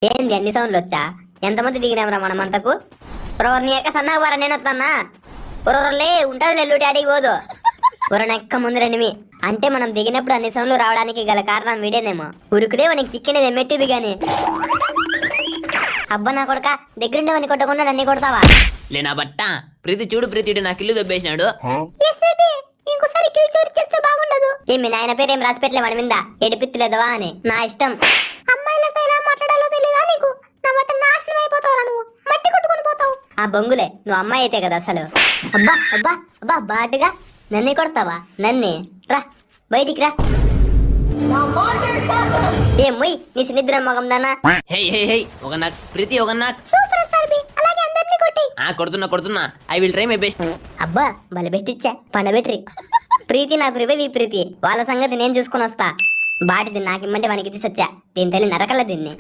ఏంది అన్ని సౌండ్లు వచ్చా? ఎంతమంది దిగినామరా మనమంతకు? నీ యొక్క సన్నగా బారా నేను వస్తానా? ఒరొరలే ఉంటది నెల్లు డాడీకి పోదు నెక్క ముందు రెండుమి. అంటే మనం దిగినప్పుడు అన్ని సౌండ్లు రావడానికి గల కారణం వీడేనేమో. ఉరుకులే వానికి చిక్కినది ఎమ్మెట్టివి గాని. అబ్బా నా కొడక, దగ్గరుండేవని కొట్టకుండా నన్ను కొడతావా? లేనా బట్ట ప్రీతి చూడు, ప్రీతి నాకు ఇల్లు దొబ్బేసినాడు. ఇంకోసారి కిల్ చోరీ చేస్తే బాగుండదు. ఏమి నాయన పేరు ఏం రాసి పెట్టలే వాడి మీద ఎడిపిత్తలేదవా అని. నా ఇష్టం. అమ్మాయిలతో ఎలా మాట్లాడాలో తెలియదా నీకు? నా బట్ట నాశనం అయిపోతావురా నువ్వు. మట్టి కొట్టుకొని పోతావు. ఆ బొంగులే, నువ్వు అమ్మాయి అయితే కదా అసలు. అబ్బా అబ్బా అబ్బా బాటుగా నన్నే కొడతావా? నన్నే రా బయటికి రా. ఏం మొయ్ నీ సినిద్ర మగం దానా? హే హే హే ఒక నాకు ప్రీతి ఒక నాకు. సూపర్ సార్బి, అలాగే అందరినీ కొట్టి. కొడుతున్నా I will try my best. అబ్బా బల బెస్ట్ ఇచ్చా పండబెట్రి. ప్రీతి నాకు రివైవ్. ప్రీతి వాళ్ళ సంగతి నేను చూసుకుని వస్తా. బాటిది నాకు ఇమ్మంటే వానికి ఇచ్చి సచ్చా. దీని తల్లి నరకల దీన్ని.